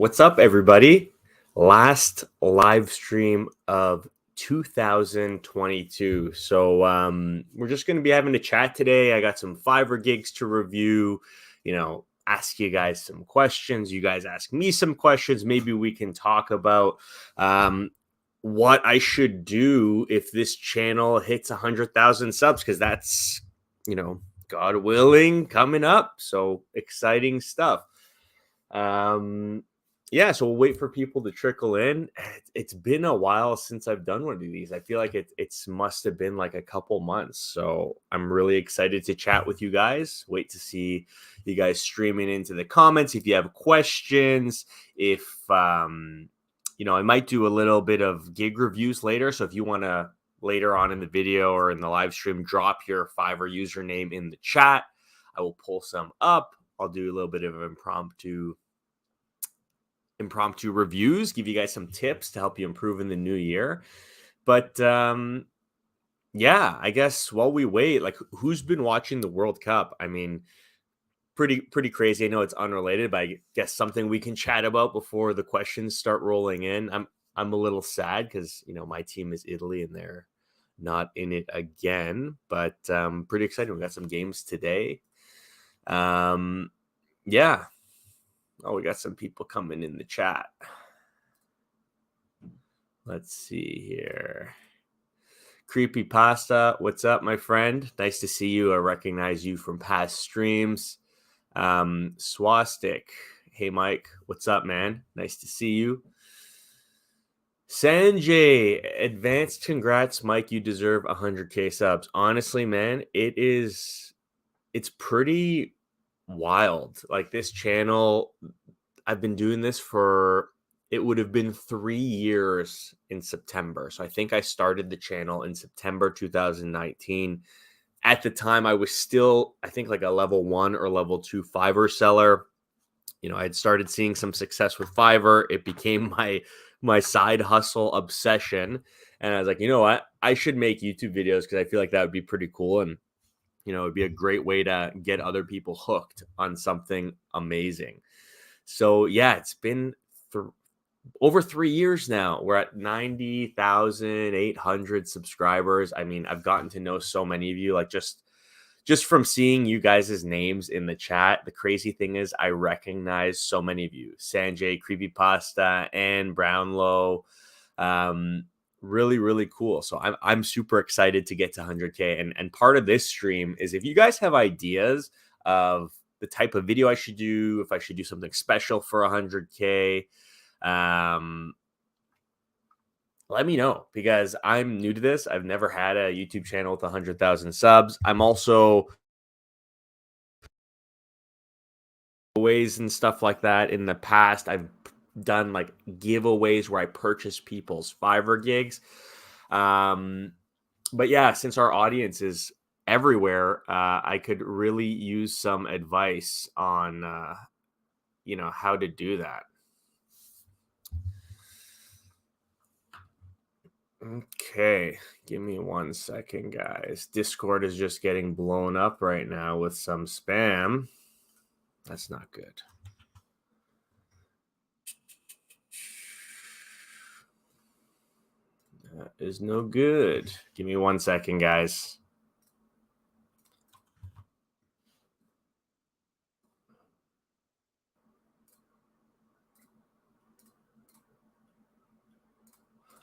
What's up, everybody? Last live stream of 2022. So we're just going to be having a chat today. I got some Fiverr gigs to review, ask you guys some questions. You guys ask me some questions. Maybe we can talk about what I should do if this channel hits 100,000 subs, because that's, God willing, coming up. So exciting stuff. So we'll wait for people to trickle in. It's been a while since I've done one of these. I feel like it's must have been like a couple months. So I'm really excited to chat with you guys. Wait to see you guys streaming into the comments. If you have questions, if I might do a little bit of gig reviews later. So if you want to later on in the video or in the live stream, drop your Fiverr username in the chat. I will pull some up. I'll do a little bit of impromptu reviews, give you guys some tips to help you improve in the new year. But I guess while we wait, like, who's been watching the World Cup? I mean, pretty crazy. I know it's unrelated, but I guess something we can chat about before the questions start rolling in. I'm a little sad because my team is Italy and they're not in it again, but pretty excited. We got some games today. We got some people coming in the chat. Let's see here. Creepy Pasta, what's up, my friend? Nice to see you. I recognize you from past streams. Swastik, hey Mike, what's up, man? Nice to see you. Sanjay, advanced congrats, Mike. You deserve 100K subs. Honestly, man, it's pretty wild. Like, this channel, I've been doing this for, it would have been 3 years in September. So I think I started the channel in September 2019. At the time, I was still, I think, like a level 1 or level 2 Fiverr seller. I had started seeing some success with Fiverr. It became my side hustle obsession. And I was like, you know what? I should make YouTube videos because I feel like that would be pretty cool. And it'd be a great way to get other people hooked on something amazing. So yeah, it's been over 3 years now. We're at 90,800 subscribers. I mean, I've gotten to know so many of you, like just from seeing you guys' names in the chat. The crazy thing is I recognize so many of you. Sanjay, Creepypasta, and Brownlow. Really, really cool. So I'm super excited to get to 100K. And part of this stream is if you guys have ideas of the type of video I should do, if I should do something special for 100K, let me know, because I'm new to this. I've never had a YouTube channel with 100,000 subs. I'm also ways and stuff like that. In the past, I've done like giveaways where I purchase people's Fiverr gigs. But yeah, since our audience is everywhere, I could really use some advice on, how to do that. Okay, give me 1 second, guys. Discord is just getting blown up right now with some spam. That's not good. That is no good. Give me 1 second, guys.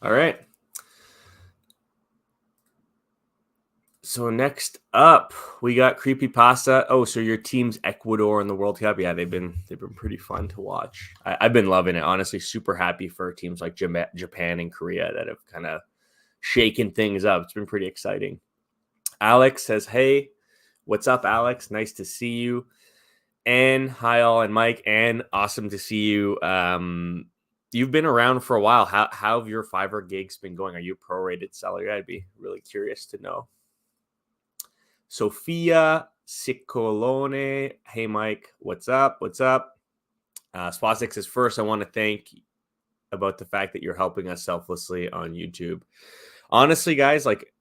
All right. So next up, we got Creepypasta. Oh, so your team's Ecuador in the World Cup. Yeah, they've been pretty fun to watch. I've been loving it. Honestly, super happy for teams like Japan and Korea that have kind of shaken things up. It's been pretty exciting. Alex says, hey, what's up, Alex? Nice to see you. And hi all, and Mike, and awesome to see you. You've been around for a while. How have your Fiverr gigs been going? Are you a prorated seller? I'd be really curious to know. Sophia Ciccolone. Hey, Mike. What's up? What's up? Spastic says, first, I want to thank about the fact that you're helping us selflessly on YouTube. Honestly, guys, like,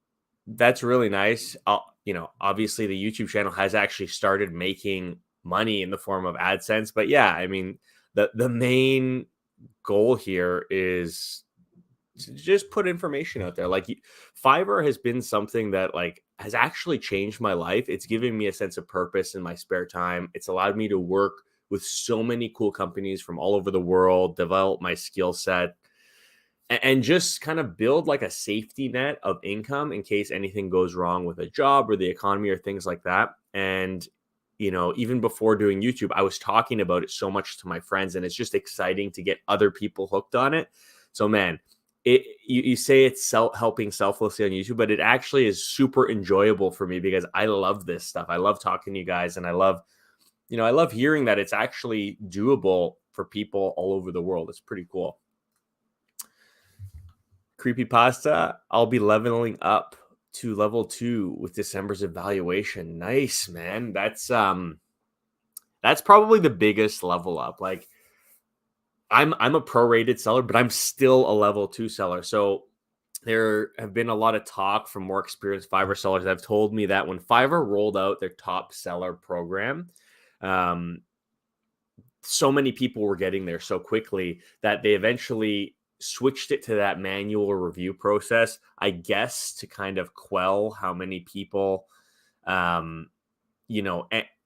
that's really nice. Obviously the YouTube channel has actually started making money in the form of AdSense, but yeah, I mean, the main goal here is to just put information out there. Like Fiverr has been something that like has actually changed my life. It's given me a sense of purpose in my spare time. It's allowed me to work with so many cool companies from all over the world, develop my skill set, and just kind of build like a safety net of income in case anything goes wrong with a job or the economy or things like that. And even before doing YouTube, I was talking about it so much to my friends, and it's just exciting to get other people hooked on it. So man, you say it's helping selflessly on YouTube, but it actually is super enjoyable for me because I love this stuff. I love talking to you guys, and I love hearing that it's actually doable for people all over the world. It's pretty cool. Creepypasta, I'll be leveling up to level 2 with December's evaluation. Nice, man. That's probably the biggest level up. Like I'm a prorated seller, but I'm still a level 2 seller. So there have been a lot of talk from more experienced Fiverr sellers that have told me that when Fiverr rolled out their top seller program, so many people were getting there so quickly that they eventually switched it to that manual review process, I guess, to kind of quell how many people,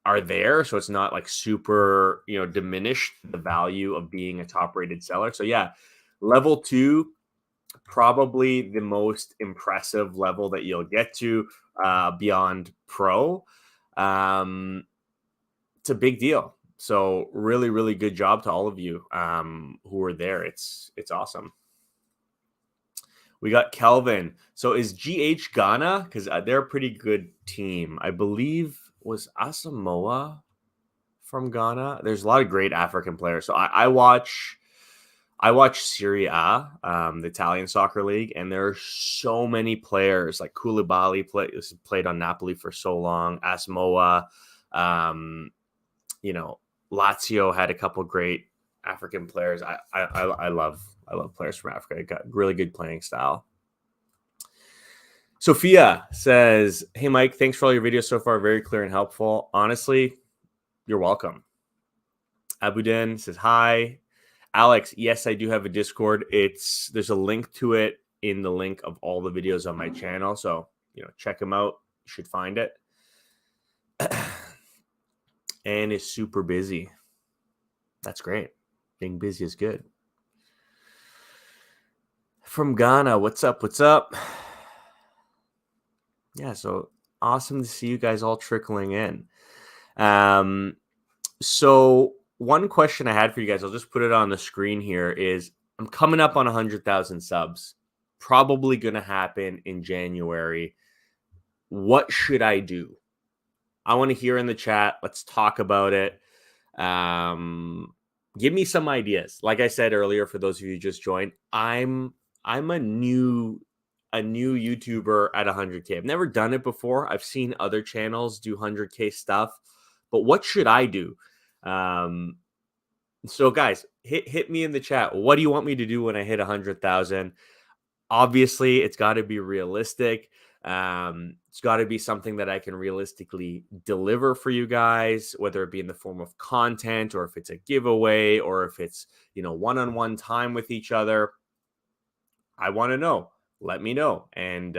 are there. So it's not like super, diminished the value of being a top rated seller. So yeah, level 2, probably the most impressive level that you'll get to beyond pro. It's a big deal. So really, really good job to all of you who are there. It's awesome. We got Kelvin. So is GH Ghana? Because they're a pretty good team. I believe was Asamoah from Ghana. There's a lot of great African players. So I watch Serie A, the Italian soccer league, and there are so many players. Like Koulibaly played on Napoli for so long. Asamoah, Lazio had a couple great African players. I love players from Africa. Got really good playing style. Sophia says, "Hey Mike, thanks for all your videos so far. Very clear and helpful. Honestly, you're welcome." Abuden says, "Hi, Alex. Yes, I do have a Discord. There's a link to it in the link of all the videos on my channel. So check them out. You should find it." And is super busy. That's great. Being busy is good. From Ghana, what's up? What's up? Yeah, so awesome to see you guys all trickling in. So one question I had for you guys, I'll just put it on the screen here, is I'm coming up on 100,000 subs. Probably going to happen in January. What should I do? I want to hear in the chat. Let's talk about it. Give me some ideas. Like I said earlier, for those of you who just joined, I'm a new YouTuber at 100K. I've never done it before. I've seen other channels do 100K stuff, but what should I do? So guys, hit me in the chat. What do you want me to do when I hit 100,000? Obviously, it's got to be realistic. It's got to be something that I can realistically deliver for you guys, whether it be in the form of content or if it's a giveaway or if it's, one-on-one time with each other. I want to know. Let me know. And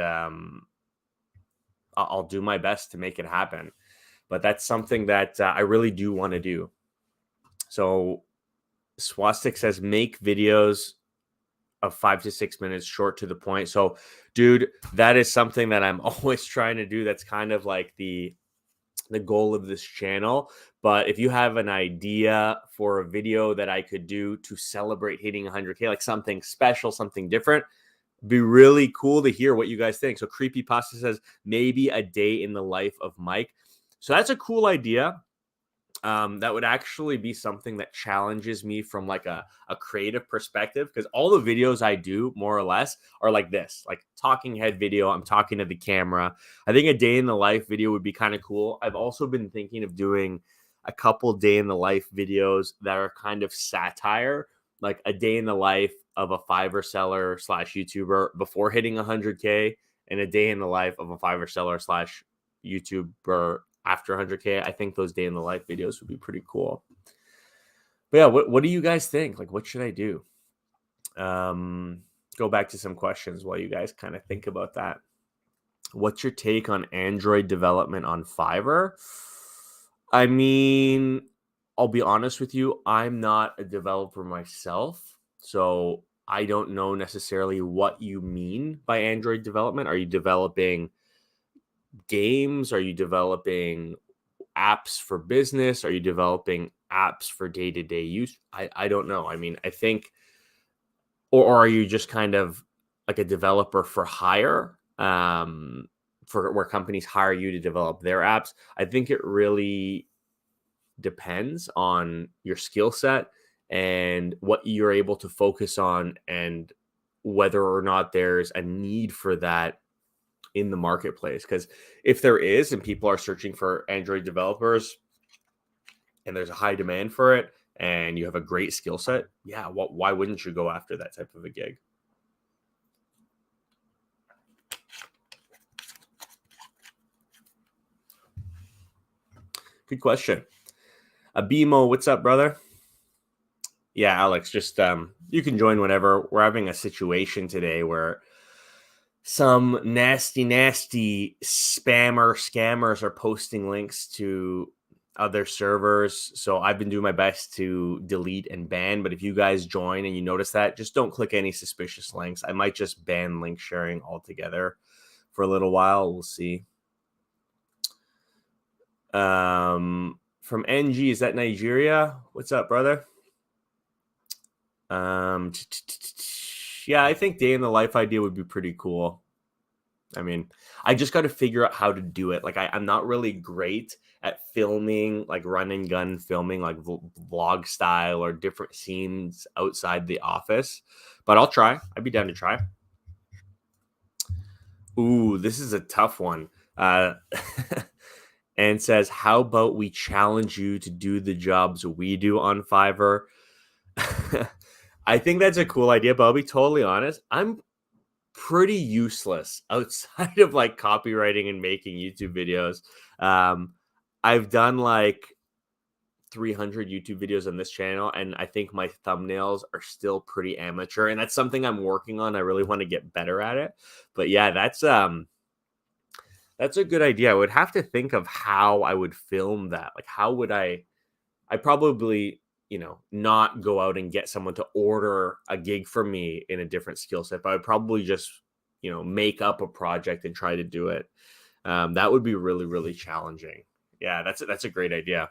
I'll do my best to make it happen. But that's something that I really do want to do. So Swastik says, make videos of 5 to 6 minutes, short to the point. So, dude, that is something that I'm always trying to do. That's kind of like the goal of this channel. But if you have an idea for a video that I could do to celebrate hitting 100K, like something special, something different, be really cool to hear what you guys think. So Creepypasta says, maybe a day in the life of Mike. So that's a cool idea. That would actually be something that challenges me from like a creative perspective, because all the videos I do more or less are like this, like talking head video. I'm talking to the camera. I think a day in the life video would be kind of cool. I've also been thinking of doing a couple day in the life videos that are kind of satire, like a day in the life of a Fiverr seller / YouTuber before hitting 100K and a day in the life of a Fiverr seller / YouTuber after 100K. I think those day in the life videos would be pretty cool. But yeah, what do you guys think? Like, what should I do? Go back to some questions while you guys kind of think about that. What's your take on Android development on Fiverr? I mean, I'll be honest with you, I'm not a developer myself, so I don't know necessarily what you mean by Android development. Are you developing games? Are you developing apps for business? Are you developing apps for day-to-day use? I don't know. I mean, I think, or are you just kind of like a developer for hire, for where companies hire you to develop their apps? I think it really depends on your skill set and what you're able to focus on, and whether or not there's a need for that in the marketplace. Because if there is, and people are searching for Android developers, and there's a high demand for it, and you have a great skill set, yeah, why wouldn't you go after that type of a gig? Good question. Abimo, what's up, brother? Yeah, Alex, just you can join whenever. We're having a situation today where some nasty scammers are posting links to other servers. So I've been doing my best to delete and ban. But if you guys join and you notice that, just don't click any suspicious links. I might just ban link sharing altogether for a little while. We'll see. From NG, is that Nigeria? What's up, brother? Yeah, I think day in the life idea would be pretty cool. I mean, I just got to figure out how to do it. Like, I'm not really great at filming, like run and gun filming, like vlog style or different scenes outside the office. But I'll try. I'd be down to try. Ooh, this is a tough one. And says, how about we challenge you to do the jobs we do on Fiverr? I think that's a cool idea, but I'll be totally honest. I'm pretty useless outside of like copywriting and making YouTube videos. I've done like 300 YouTube videos on this channel, and I think my thumbnails are still pretty amateur, and that's something I'm working on. I really want to get better at it. But yeah, that's a good idea. I would have to think of how I would film that. Like, how would I probably, not go out and get someone to order a gig from me in a different skill set, but I would probably just, make up a project and try to do it. That would be really, really challenging. Yeah, that's a great idea.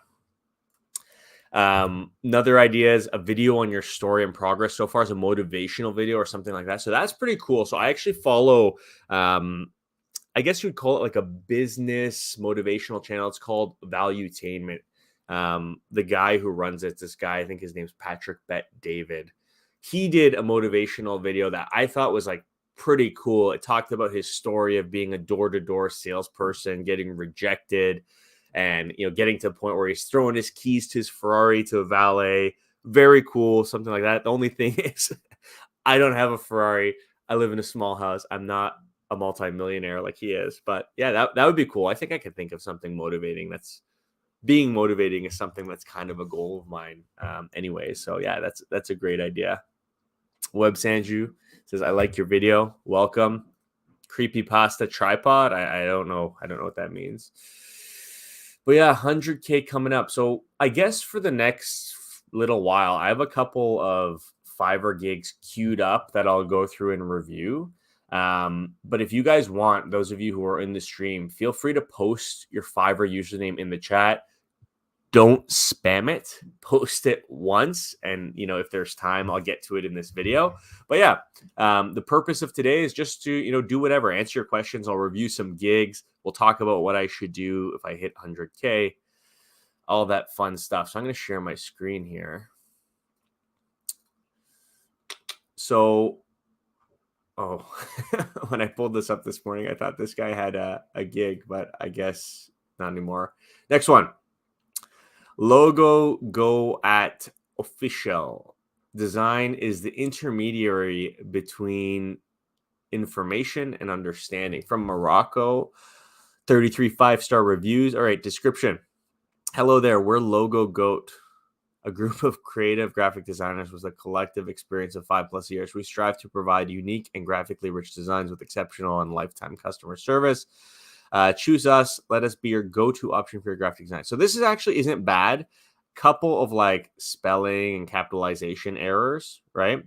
Another idea is a video on your story and progress so far, as a motivational video or something like that. So that's pretty cool. So I actually follow, I guess you'd call it like a business motivational channel. It's called Valuetainment. The guy who runs it, this guy, I think his name's Patrick Bet David. He did a motivational video that I thought was like pretty cool. It talked about his story of being a door-to-door salesperson, getting rejected, and getting to the point where he's throwing his keys to his Ferrari to a valet. Very cool, something like that. The only thing is, I don't have a Ferrari. I live in a small house. I'm not a multi-millionaire like he is. But yeah, that would be cool. I think I could think of something motivating. Being motivating is something that's kind of a goal of mine anyway. So yeah, that's a great idea. Web Sanju says, I like your video. Welcome. Creepypasta tripod. I don't know. I don't know what that means. But yeah, 100K coming up. So I guess for the next little while, I have a couple of Fiverr gigs queued up that I'll go through and review. But if you guys want, those of you who are in the stream, feel free to post your Fiverr username in the chat. Don't spam it. Post it once, and if there's time, I'll get to it in this video. But yeah, the purpose of today is just to do whatever, answer your questions. I'll review some gigs. We'll talk about what I should do if I hit 100K, all that fun stuff. So I'm going to share my screen here. So, when I pulled this up this morning, I thought this guy had a gig, but I guess not anymore. Next one. Logo Go at Official. Design is the intermediary between information and understanding. From Morocco, 33 5-star reviews. All right, description. Hello there. We're Logo Goat. A group of creative graphic designers with a collective experience of 5+ years. We strive to provide unique and graphically rich designs with exceptional and lifetime customer service. Choose us. Let us be your go-to option for your graphic design. So this is actually isn't bad. Couple of like spelling and capitalization errors, right?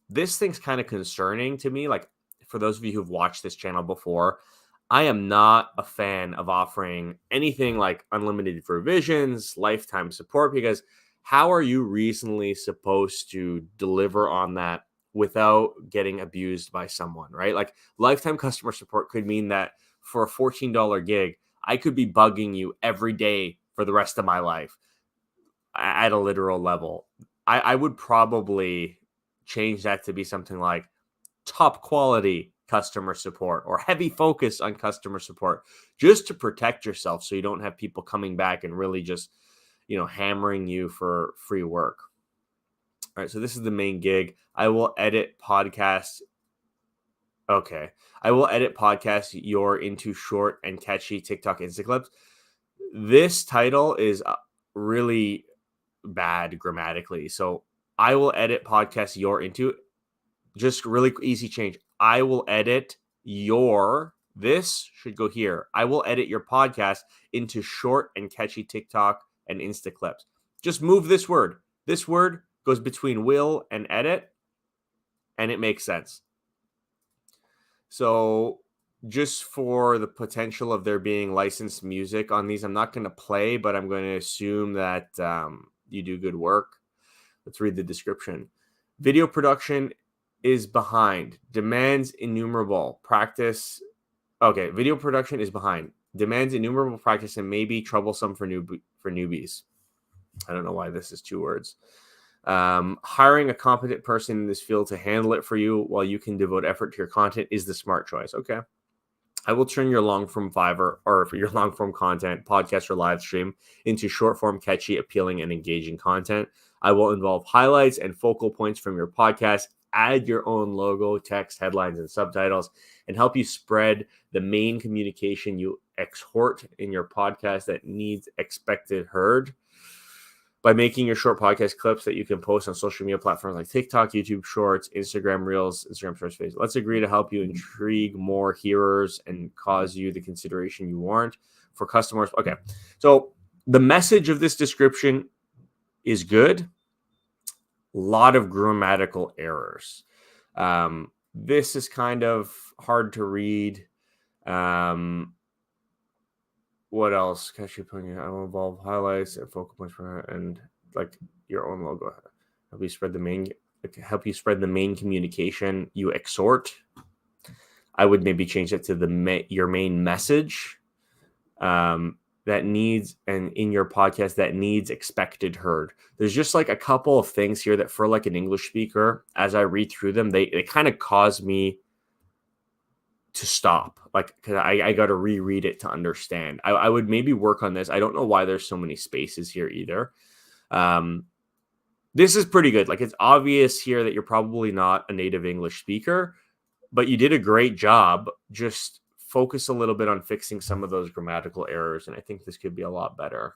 This thing's kind of concerning to me. Like, for those of you who've watched this channel before, I am not a fan of offering anything like unlimited revisions, lifetime support, because how are you reasonably supposed to deliver on that without getting abused by someone, right? Like, lifetime customer support could mean that for a $14 gig, I could be bugging you every day for the rest of my life at a literal level. I would probably change that to be something like top quality customer support or heavy focus on customer support, just to protect yourself so you don't have people coming back and really just, hammering you for free work. All right, so this is the main gig. I will edit podcasts. Okay. I will edit podcasts you're into short and catchy TikTok Insta clips. This title is really bad grammatically. So I will edit podcasts you're into. Just really easy change. I will edit this should go here. I will edit your podcast into short and catchy TikTok and Insta clips. Just move this word. This word goes between will and edit, and it makes sense. So just for the potential of there being licensed music on these, I'm not going to play, but I'm going to assume that you do good work. Let's read the description. Video production is behind. Demands innumerable practice. Okay, video production is behind. Demands innumerable practice and may be troublesome for newbies. I don't know why this is 2 words. Hiring a competent person in this field to handle it for you while you can devote effort to your content is the smart choice. Okay. I will turn your long-form Fiverr or for your long-form content, podcast or live stream into short-form, catchy, appealing, and engaging content. I will involve highlights and focal points from your podcast, add your own logo, text, headlines, and subtitles, and help you spread the main communication you exhort in your podcast that needs expected heard by making your short podcast clips that you can post on social media platforms like TikTok, YouTube Shorts, Instagram Reels, Instagram Stories, Facebook. Let's agree to help you intrigue more hearers and cause you the consideration you warrant for customers. Okay, so the message of this description is good. A lot of grammatical errors. This is kind of hard to read. What else? I will involve highlights and focal points and like your own logo. Help you spread the main communication you exhort. I would maybe change it to your main message that needs, and in your podcast that needs expected heard. There's just like a couple of things here that for like an English speaker, as I read through them, they kind of cause me to stop, like, because I got to reread it to understand. I would maybe work on this. I don't know why there's so many spaces here either. This is pretty good. Like, it's obvious here that you're probably not a native English speaker, but you did a great job. Just focus a little bit on fixing some of those grammatical errors, and I think this could be a lot better.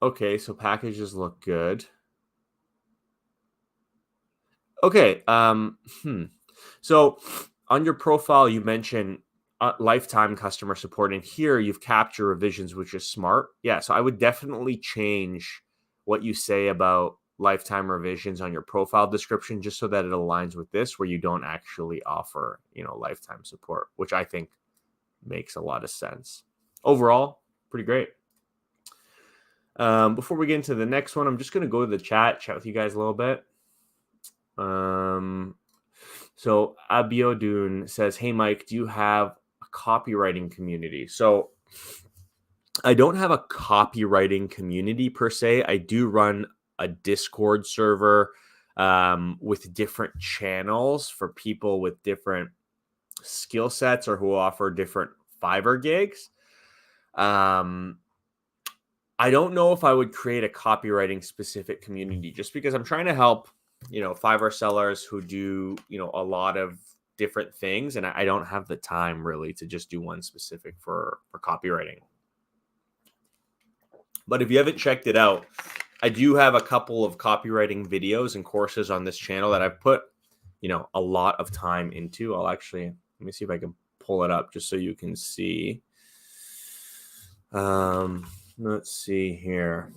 Okay, so packages look good. Okay. So on your profile, you mentioned lifetime customer support, and here you've capped your revisions, which is smart. Yeah. So I would definitely change what you say about lifetime revisions on your profile description, just so that it aligns with this, where you don't actually offer, lifetime support, which I think makes a lot of sense. Overall, pretty great. Before we get into the next one, I'm just going to go to the chat with you guys a little bit. So Abiodun says, "Hey Mike, do you have a copywriting community?" So I don't have a copywriting community per se. I do run a Discord server with different channels for people with different skill sets or who offer different Fiverr gigs. I don't know if I would create a copywriting specific community, just because I'm trying to help Fiverr sellers who do, a lot of different things, and I don't have the time really to just do one specific for copywriting. But if you haven't checked it out, I do have a couple of copywriting videos and courses on this channel that I've put, a lot of time into. Let me see if I can pull it up just so you can see. Let's see here.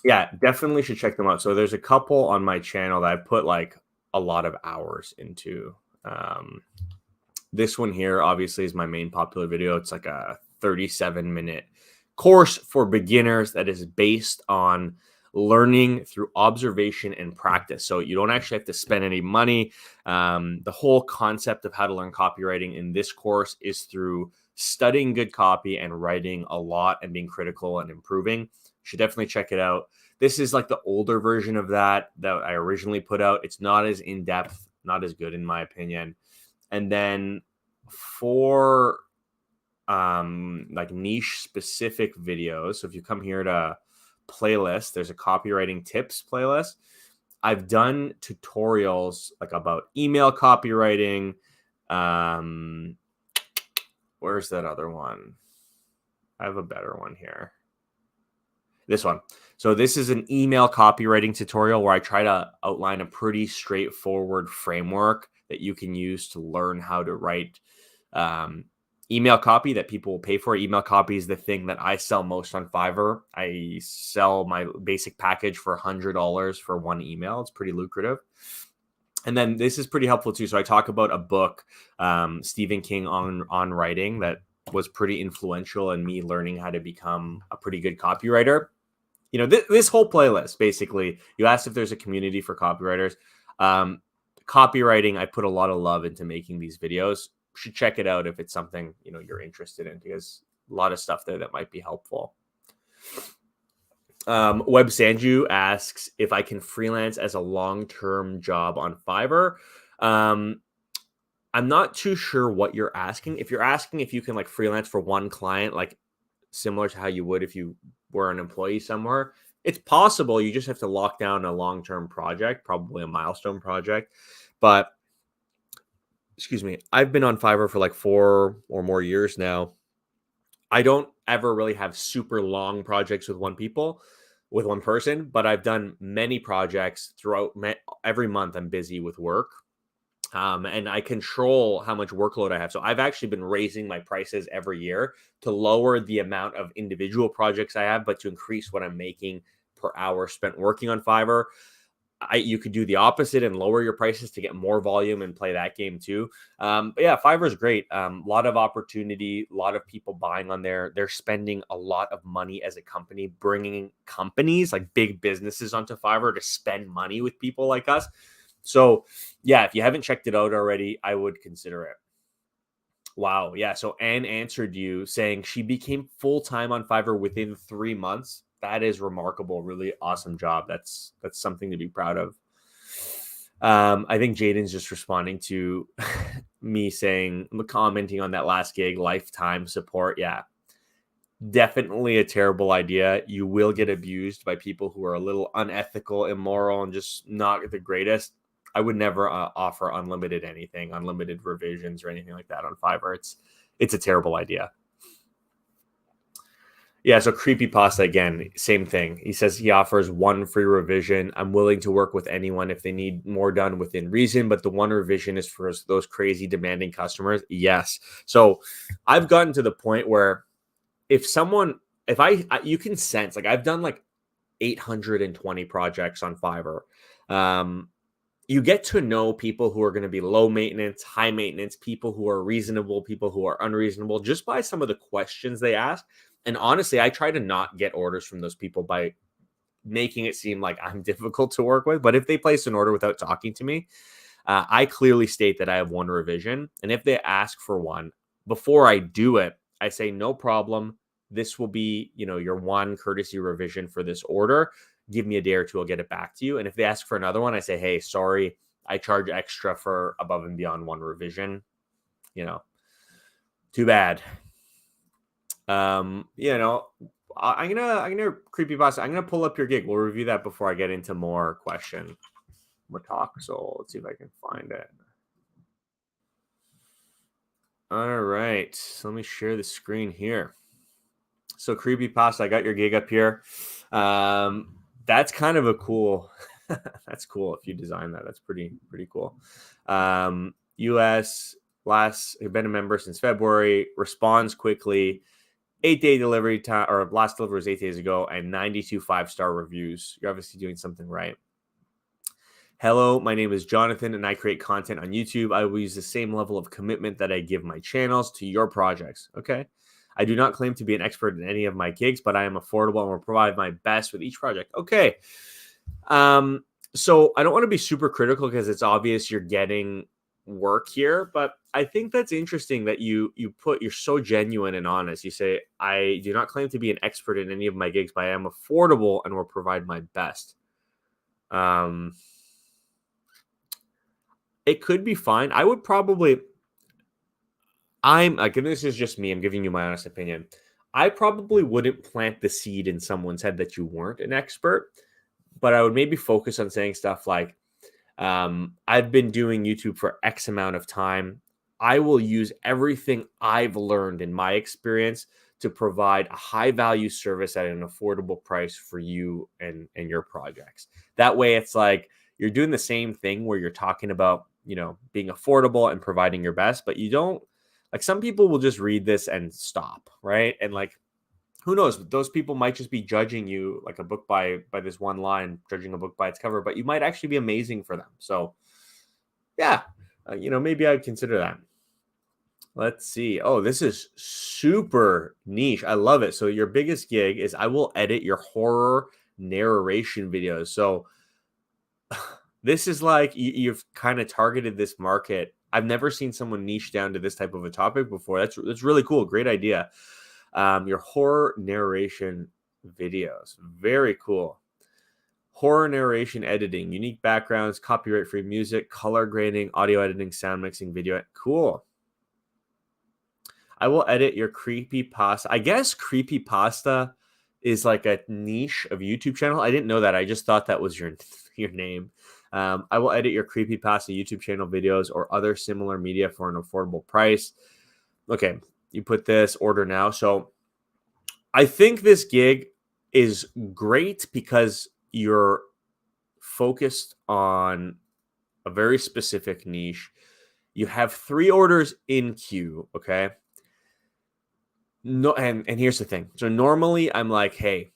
Yeah, definitely should check them out. So there's a couple on my channel that I put like a lot of hours into. This one here obviously is my main popular video. It's like a 37-minute course for beginners that is based on learning through observation and practice. So you don't actually have to spend any money. The whole concept of how to learn copywriting in this course is through studying good copy and writing a lot and being critical and improving. You should definitely check it out. This is like the older version of that I originally put out. It's not as in-depth, not as good in my opinion. And then for like niche specific videos, so if you come here to playlist, there's a copywriting tips playlist. I've done tutorials like about email copywriting. Where's that other one? I have a better one here. This one. So this is an email copywriting tutorial where I try to outline a pretty straightforward framework that you can use to learn how to write email copy that people will pay for. Email copy is the thing that I sell most on Fiverr. I sell my basic package for $100 for one email. It's pretty lucrative. And then this is pretty helpful too. So I talk about a book, Stephen King on writing, that was pretty influential in me learning how to become a pretty good copywriter. This whole playlist, basically, you asked if there's a community for copywriters. Copywriting, I put a lot of love into making these videos. You should check it out if it's something, you're interested in, because a lot of stuff there that might be helpful. Web Sanju asks if I can freelance as a long-term job on Fiverr. I'm not too sure what you're asking. If you're asking if you can like freelance for one client, like similar to how you would if you were an employee somewhere, it's possible. You just have to lock down a long-term project, probably a milestone project. But excuse me, I've been on Fiverr for like 4 or more years now. I don't ever really have super long projects with one person, but I've done many projects throughout every month. I'm busy with work. And I control how much workload I have. So I've actually been raising my prices every year to lower the amount of individual projects I have, but to increase what I'm making per hour spent working on Fiverr. You could do the opposite and lower your prices to get more volume and play that game too. But yeah, Fiverr is great. A lot of opportunity, a lot of people buying on there. They're spending a lot of money as a company, bringing companies like big businesses onto Fiverr to spend money with people like us. So yeah, if you haven't checked it out already, I would consider it. Wow. Yeah. So Anne answered you saying she became full-time on Fiverr within 3 months. That is remarkable. Really awesome job. That's something to be proud of. I think Jaden's just responding to me commenting on that last gig, lifetime support. Yeah, definitely a terrible idea. You will get abused by people who are a little unethical, immoral, and just not the greatest. I would never offer unlimited anything, unlimited revisions or anything like that on Fiverr. It's a terrible idea. Yeah, so Creepypasta, again, same thing. He says he offers 1 free revision. I'm willing to work with anyone if they need more done within reason, but the 1 revision is for those crazy demanding customers. Yes. So I've gotten to the point where you can sense, like I've done like 820 projects on Fiverr. You get to know people who are going to be low maintenance, high maintenance, people who are reasonable, people who are unreasonable, just by some of the questions they ask. And honestly, I try to not get orders from those people by making it seem like I'm difficult to work with. But if they place an order without talking to me, I clearly state that I have 1 revision. And if they ask for one, before I do it, I say, no problem. This will be, your 1 courtesy revision for this order. Give me a day or 2, I'll get it back to you. And if they ask for another one, I say, hey, sorry, I charge extra for above and beyond 1 revision. Too bad. I'm gonna Creepypasta. I'm gonna pull up your gig. We'll review that before I get into more question. We'll talk. So let's see if I can find it. All right. So let me share the screen here. So creepypasta, I got your gig up here. That's kind of a cool. That's cool if you design that. That's pretty cool. US last been a member since February. Responds quickly. 8-day delivery time, or last delivery was 8 days ago, and 92 5-star reviews. You're obviously doing something right. Hello, my name is Jonathan, and I create content on YouTube. I will use the same level of commitment that I give my channels to your projects. Okay. I do not claim to be an expert in any of my gigs, but I am affordable and will provide my best with each project. Okay. So I don't want to be super critical because it's obvious you're getting work here, but I think that's interesting that you're so genuine and honest. You say, I do not claim to be an expert in any of my gigs, but I am affordable and will provide my best. It could be fine. I would probably, I'm like, and this is just me, I'm giving you my honest opinion. I probably wouldn't plant the seed in someone's head that you weren't an expert, but I would maybe focus on saying stuff like, I've been doing YouTube for X amount of time. I will use everything I've learned in my experience to provide a high value service at an affordable price for you and your projects. That way it's like you're doing the same thing where you're talking about, being affordable and providing your best, but you don't, like, some people will just read this and stop, right? And like, who knows? Those people might just be judging you like a book by this one line, judging a book by its cover, but you might actually be amazing for them. So yeah, maybe I'd consider that. Let's see. Oh, this is super niche. I love it. So your biggest gig is I will edit your horror narration videos. So this is like you've kind of targeted this market. I've never seen someone niche down to this type of a topic before. That's really cool. Great idea. Your horror narration videos. Very cool. Horror narration editing, unique backgrounds, copyright-free music, color grading, audio editing, sound mixing, video. Cool. I will edit your creepypasta. I guess creepypasta is like a niche of YouTube channel. I didn't know that. I just thought that was your name. I will edit your creepypasta YouTube channel videos or other similar media for an affordable price. Okay, you put this order now. So I think this gig is great because you're focused on a very specific niche. You have 3 orders in queue, okay? No, and here's the thing. So normally I'm like, hey,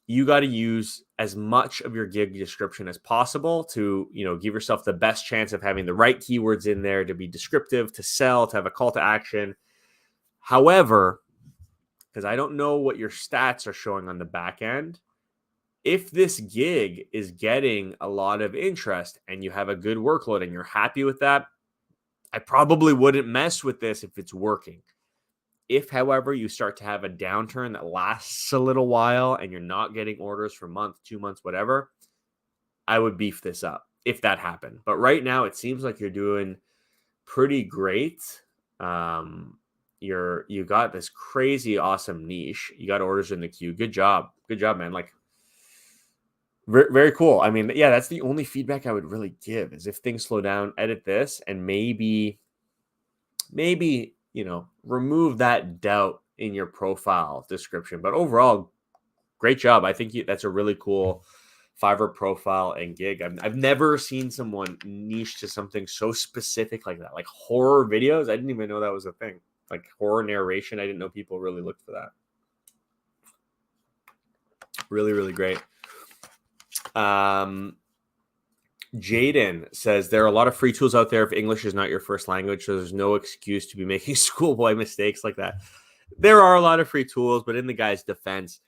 you got to use as much of your gig description as possible to, give yourself the best chance of having the right keywords in there to be descriptive, to sell, to have a call to action. However, because I don't know what your stats are showing on the back end, if this gig is getting a lot of interest and you have a good workload and you're happy with that, I probably wouldn't mess with this if it's working. If, however, you start to have a downturn that lasts a little while and you're not getting orders for a month, 2 months, whatever, I would beef this up if that happened. But right now, it seems like you're doing pretty great. You got this crazy awesome niche. You got orders in the queue. Good job, man. Like, very, very cool. I mean, yeah, that's the only feedback I would really give is if things slow down, edit this and maybe remove that doubt in your profile description. But overall, great job. I think that's a really cool Fiverr profile and gig. I've never seen someone niche to something so specific like that, like horror videos. I didn't even know that was a thing. Like horror narration, I didn't know people really looked for that. Really, really great. Jaden says there are a lot of free tools out there if English is not your first language, so there's no excuse to be making schoolboy mistakes like that. There are a lot of free tools, but in the guy's defense,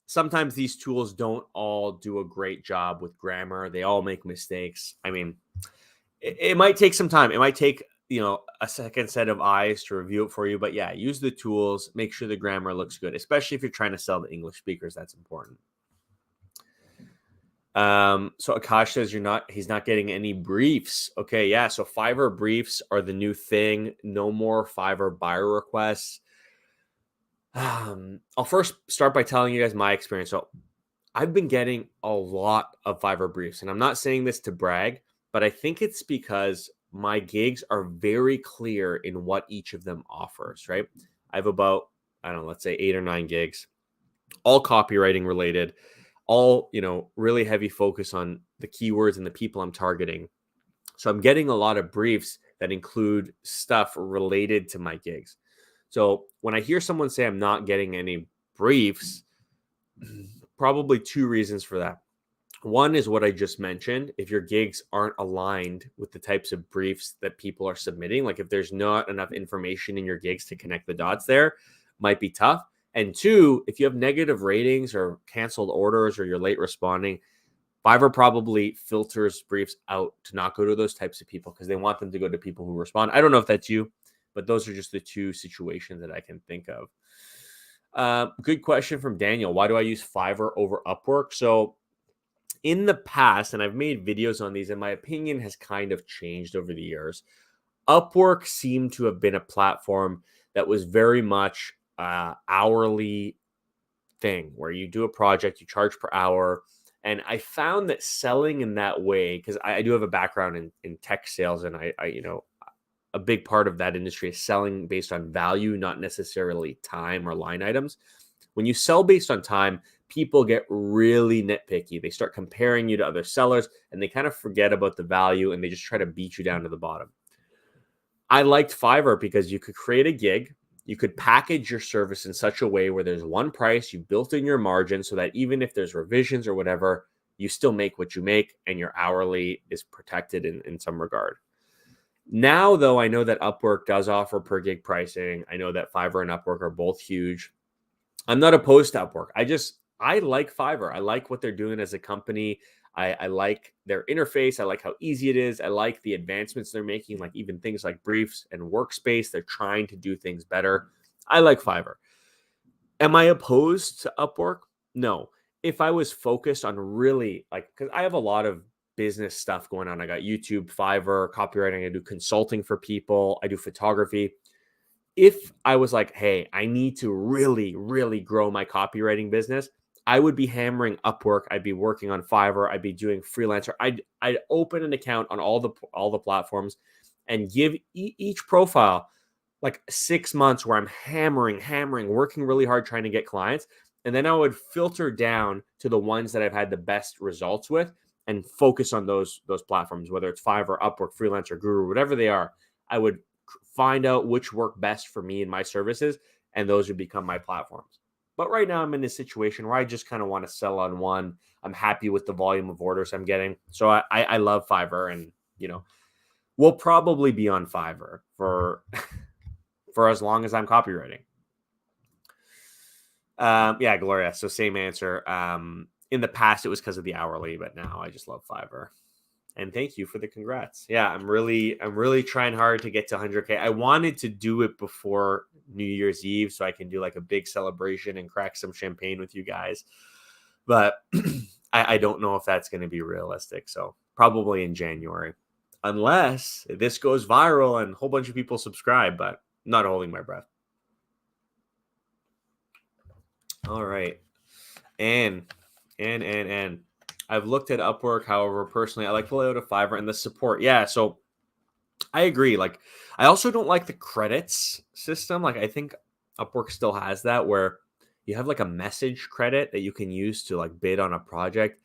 sometimes these tools don't all do a great job with grammar. They all make mistakes. I mean, it might take some time. It might take, a second set of eyes to review it for you. But yeah, use the tools. Make sure the grammar looks good, especially if you're trying to sell to English speakers. That's important. So Akash says he's not getting any briefs. Okay, yeah. So Fiverr briefs are the new thing. No more Fiverr buyer requests. I'll first start by telling you guys my experience. So I've been getting a lot of Fiverr briefs, and I'm not saying this to brag, but I think it's because my gigs are very clear in what each of them offers, right? I have about, I don't know, let's say 8 or 9 gigs, all copywriting related, all, really heavy focus on the keywords and the people I'm targeting. So I'm getting a lot of briefs that include stuff related to my gigs. So when I hear someone say I'm not getting any briefs, probably 2 reasons for that. One is what I just mentioned. If your gigs aren't aligned with the types of briefs that people are submitting, like if there's not enough information in your gigs to connect the dots there, might be tough. And 2, if you have negative ratings or canceled orders or you're late responding, Fiverr probably filters briefs out to not go to those types of people because they want them to go to people who respond. I don't know if that's you, but those are just the 2 situations that I can think of. Good question from Daniel. Why do I use Fiverr over Upwork? So in the past, and I've made videos on these, and my opinion has kind of changed over the years. Upwork seemed to have been a platform that was very much hourly thing where you do a project, you charge per hour. And I found that selling in that way, because I do have a background in tech sales, and I a big part of that industry is selling based on value, not necessarily time or line items. When you sell based on time, people get really nitpicky. They start comparing you to other sellers and they kind of forget about the value and they just try to beat you down to the bottom. I liked Fiverr because you could create a gig, you could package your service in such a way where there's one price, you built in your margin so that even if there's revisions or whatever, you still make what you make and your hourly is protected in some regard. Now, though, I know that Upwork does offer per gig pricing. I know that Fiverr and Upwork are both huge. I'm not opposed to Upwork. I like Fiverr. I like what they're doing as a company. I like their interface. I like how easy it is. I like the advancements they're making, like even things like briefs and workspace. They're trying to do things better. I like Fiverr. Am I opposed to Upwork? No. If I was focused on really because I have a lot of business stuff going on. I got YouTube, Fiverr, copywriting. I do consulting for people. I do photography. If I was like, hey, I need to really, really grow my copywriting business, I would be hammering Upwork. I'd be working on Fiverr. I'd be doing freelancer. I'd open an account on all the platforms and give each profile like 6 months where I'm hammering, working really hard trying to get clients. And then I would filter down to the ones that I've had the best results with and focus on those platforms, whether it's Fiverr, Upwork, Freelancer, Guru, whatever they are. I would find out which work best for me and my services, and those would become my platforms. But right now I'm in this situation where I just kind of want to sell on one. I'm happy with the volume of orders I'm getting. So I love Fiverr, and we'll probably be on Fiverr for for as long as I'm copywriting. Yeah, Gloria. So same answer. In the past it was because of the hourly, but now I just love Fiverr. And thank you for the congrats. Yeah, I'm really trying hard to get to 100K. I wanted to do it before New Year's Eve so I can do like a big celebration and crack some champagne with you guys. But I don't know if that's going to be realistic. So probably in January, unless this goes viral and a whole bunch of people subscribe, but I'm not holding my breath. All right. And I've looked at Upwork. However, personally, I like the layout of Fiverr and the support. Yeah, so I agree. Like, I also don't like the credits system. Like, I think Upwork still has that where you have like a message credit that you can use to like bid on a project.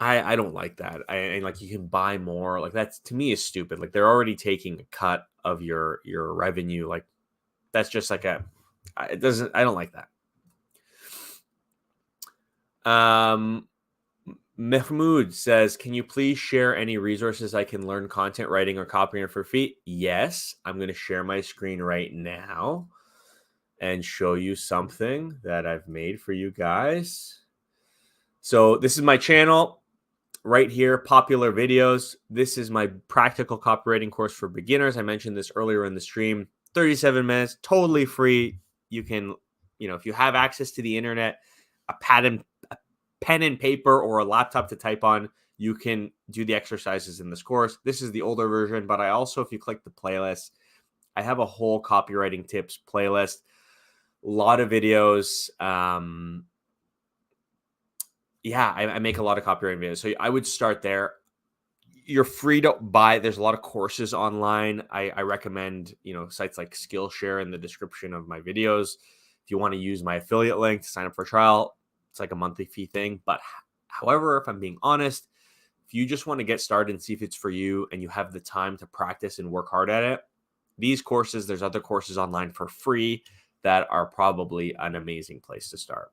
I don't like that. And like you can buy more. Like that's to me is stupid. Like they're already taking a cut of your revenue. Like that's just like I don't like that. Mahmoud says, can you please share any resources I can learn content writing or copywriting for free? Yes, I'm going to share my screen right now and show you something that I've made for you guys. So this is my channel right here, popular videos. This is my practical copywriting course for beginners. I mentioned this earlier in the stream, 37 minutes, totally free. You can, if you have access to the internet, a pen and paper or a laptop to type on, you can do the exercises in this course. This is the older version, but I also, if you click the playlist, I have a whole copywriting tips playlist, a lot of videos. Yeah, I make a lot of copywriting videos. So I would start there. you're free to buy. There's a lot of courses online. I recommend, sites like Skillshare in the description of my videos. If you want to use my affiliate link to sign up for a trial, it's like a monthly fee thing. But however, if I'm being honest, if you just want to get started and see if it's for you and you have the time to practice and work hard at it, these courses, there's other courses online for free that are probably an amazing place to start.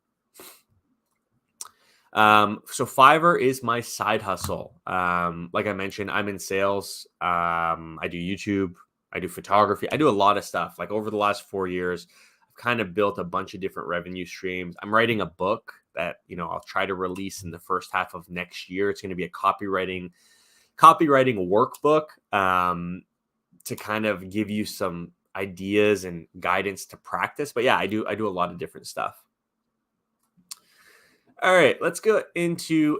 So Fiverr is my side hustle. Like I mentioned, I'm in sales. I do YouTube, I do photography, I do a lot of stuff. Like over the last 4 years, I've kind of built a bunch of different revenue streams. I'm writing a book that, I'll try to release in the first half of next year. It's going to be a copywriting workbook, to kind of give you some ideas and guidance to practice. But yeah, I do a lot of different stuff. All right, let's go into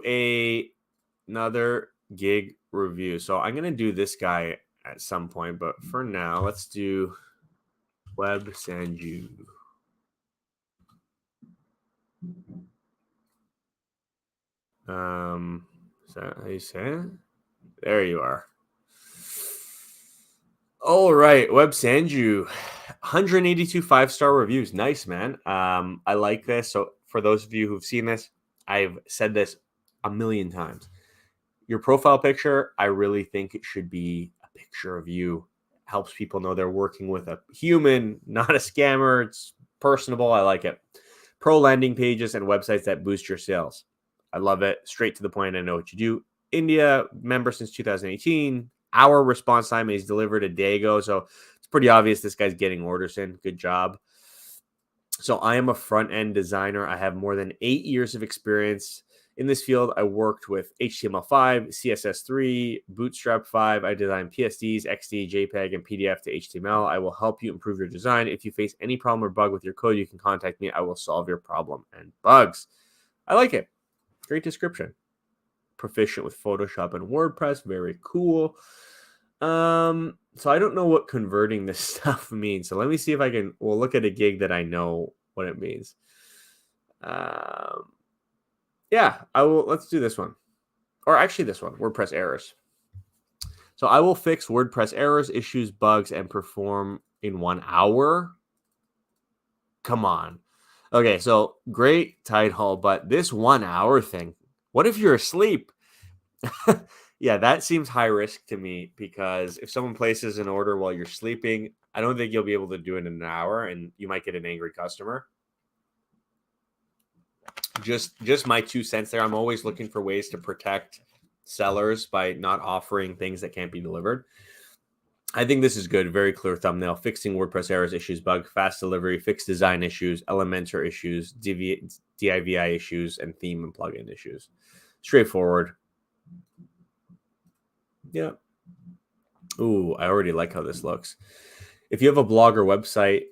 another gig review. So I'm going to do this guy at some point, but for now, let's do Web Sanju. Is that how you say it? There you are. All right, Web Sanju, 182 5-star reviews. Nice, man. I like this. So for those of you who've seen this, I've said this a million times. Your profile picture, I really think it should be a picture of you. It helps people know they're working with a human, not a scammer. It's personable. I like it. Pro landing pages and websites that boost your sales. I love it. Straight to the point. I know what you do. India member since 2018. Our response time is delivered a day ago. So it's pretty obvious this guy's getting orders in. Good job. So I am a front-end designer. I have more than 8 years of experience in this field. I worked with HTML5, CSS3, Bootstrap 5. I designed PSDs, XD, JPEG, and PDF to HTML. I will help you improve your design. If you face any problem or bug with your code, you can contact me. I will solve your problem and bugs. I like it. Great description. Proficient with Photoshop and WordPress. Very cool. So I don't know what converting this stuff means. So let me see if we'll look at a gig that I know what it means. Yeah, let's do this one. Or actually this one, WordPress errors. So I will fix WordPress errors, issues, bugs, and perform in 1 hour. Come on. Okay, so great title, but this 1 hour thing, what if you're asleep? Yeah, that seems high risk to me, because if someone places an order while you're sleeping, I don't think you'll be able to do it in an hour, and you might get an angry customer. Just my 2 cents there. I'm always looking for ways to protect sellers by not offering things that can't be delivered. I think this is good. Very clear thumbnail. Fixing WordPress errors, issues, bug, fast delivery, fix design issues, Elementor issues, DIVI issues, and theme and plugin issues. Straightforward. Yeah. Ooh, I already like how this looks. If you have a blog or website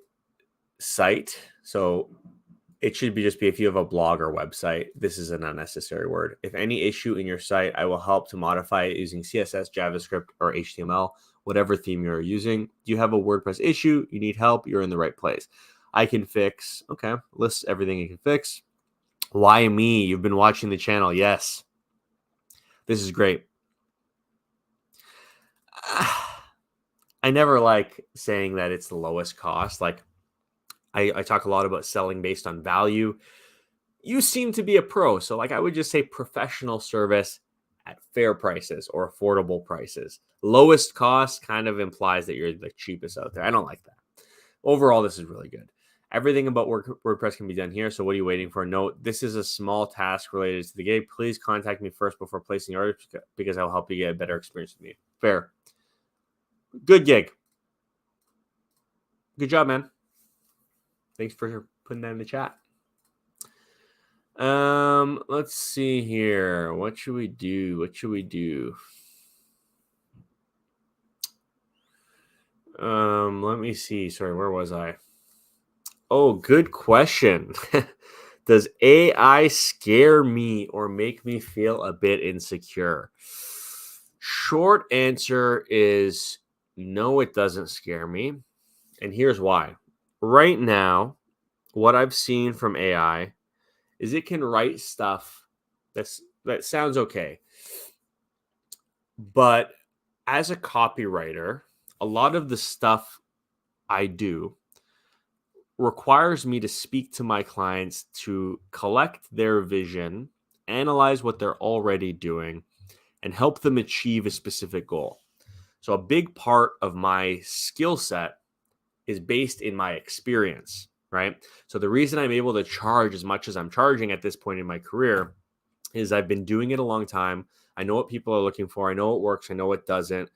site, so it should be if you have a blog or website. This is an unnecessary word. If any issue in your site, I will help to modify it using CSS, JavaScript, or HTML, whatever theme you're using. Do you have a WordPress issue? You need help? You're in the right place. I can fix. Okay, lists everything you can fix. Why me? You've been watching the channel. Yes. This is great. I never like saying that it's the lowest cost. Like I talk a lot about selling based on value. You seem to be a pro. So I would just say professional service at fair prices or affordable prices. Lowest cost kind of implies that you're the cheapest out there. I don't like that. Overall, this is really good. Everything about WordPress can be done here. So what are you waiting for? Note, this is a small task related to the gig. Please contact me first before placing your order, because I'll help you get a better experience with me. Fair. Good gig. Good job, man. Thanks for putting that in the chat. Let's see here. What should we do? Let me see. Sorry, where was I? Oh, good question. Does AI scare me or make me feel a bit insecure? Short answer is no, it doesn't scare me. And here's why. Right now, what I've seen from AI is it can write stuff that sounds okay. But as a copywriter, a lot of the stuff I do requires me to speak to my clients to collect their vision, analyze what they're already doing, and help them achieve a specific goal. So, a big part of my skill set is based in my experience, right? So, the reason I'm able to charge as much as I'm charging at this point in my career is I've been doing it a long time. I know what people are looking for. I know what works. I know what doesn't.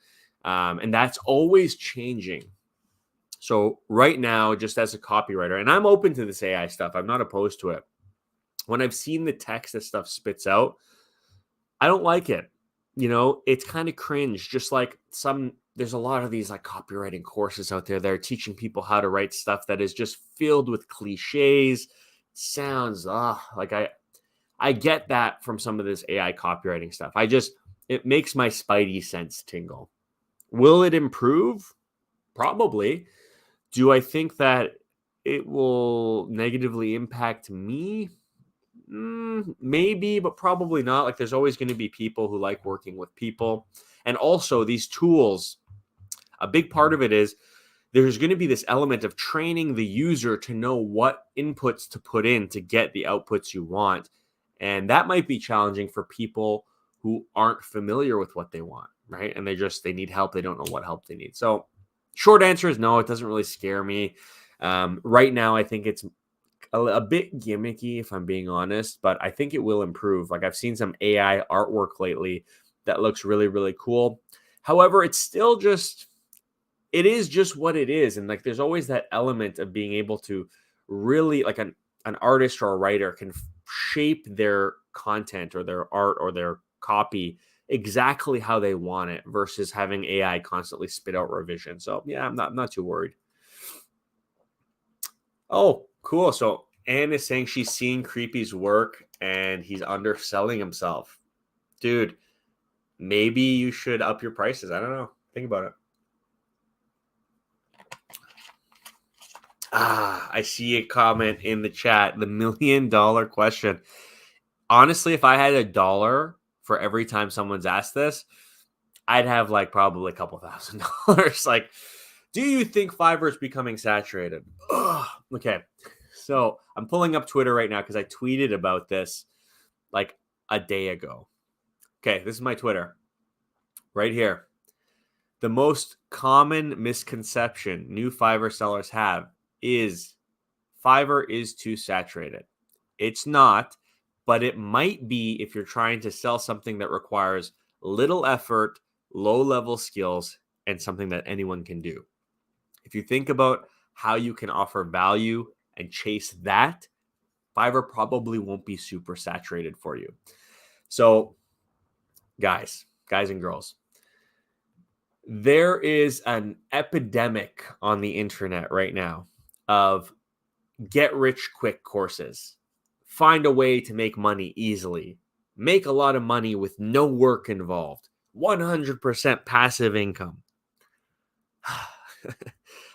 And that's always changing. So right now, just as a copywriter, and I'm open to this AI stuff, I'm not opposed to it. When I've seen the text that stuff spits out, I don't like it. It's kind of cringe. Just like there's a lot of these like copywriting courses out there that are teaching people how to write stuff that is just filled with cliches. Sounds like I get that from some of this AI copywriting stuff. It makes my spidey sense tingle. Will it improve? Probably. Do I think that it will negatively impact me? Maybe, but probably not. Like, there's always going to be people who like working with people. And also, these tools, a big part of it is there's going to be this element of training the user to know what inputs to put in to get the outputs you want. And that might be challenging for people who aren't familiar with what they want, right? And they need help. They don't know what help they need. So short answer is no, it doesn't really scare me. Right now, I think it's a bit gimmicky, if I'm being honest, but I think it will improve. Like, I've seen some AI artwork lately that looks really, really cool. However, it is just what it is. And like, there's always that element of being able to really, like, an artist or a writer can shape their content or their art or their copy exactly how they want it versus having AI constantly spit out revision. So yeah, I'm not too worried. Oh, cool. So Anne is saying she's seen Creepy's work and he's underselling himself. Dude, maybe you should up your prices. I don't know. Think about it. I see a comment in the chat. The $1 million question. Honestly, if I had $1 for every time someone's asked this, I'd have like probably a couple $1,000. Like, do you think Fiverr is becoming saturated? Ugh. Okay. So I'm pulling up Twitter right now because I tweeted about this like a day ago. Okay, this is my Twitter right here. The most common misconception new Fiverr sellers have is Fiverr is too saturated. It's not, but it might be if you're trying to sell something that requires little effort, low level skills, and something that anyone can do. If you think about how you can offer value and chase that, Fiverr probably won't be super saturated for you. So, guys and girls, there is an epidemic on the internet right now of get rich quick courses. Find a way to make money easily. Make a lot of money with no work involved. 100% passive income.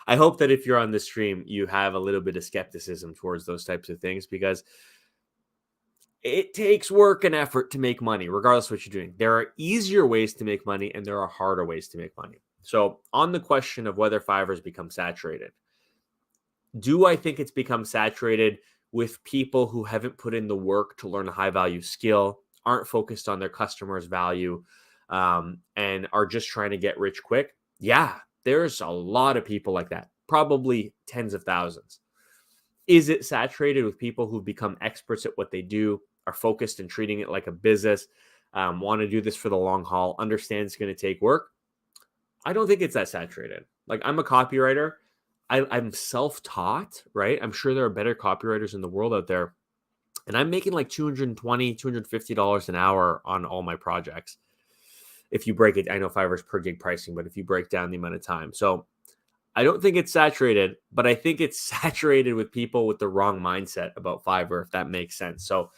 I hope that if you're on the stream, you have a little bit of skepticism towards those types of things because it takes work and effort to make money, regardless of what you're doing. There are easier ways to make money and there are harder ways to make money. So on the question of whether Fiverr has become saturated, do I think it's become saturated with people who haven't put in the work to learn a high value skill, aren't focused on their customers' value, and are just trying to get rich quick? Yeah, there's a lot of people like that, probably tens of thousands. Is it saturated with people who've become experts at what they do, are focused and treating it like a business, want to do this for the long haul, understand it's going to take work? I don't think it's that saturated. Like, I'm a copywriter. I'm self-taught, right? I'm sure there are better copywriters in the world out there. And I'm making like $220, $250 an hour on all my projects. If you break it, I know Fiverr's per gig pricing, but if you break down the amount of time. So I don't think it's saturated, but I think it's saturated with people with the wrong mindset about Fiverr, if that makes sense. So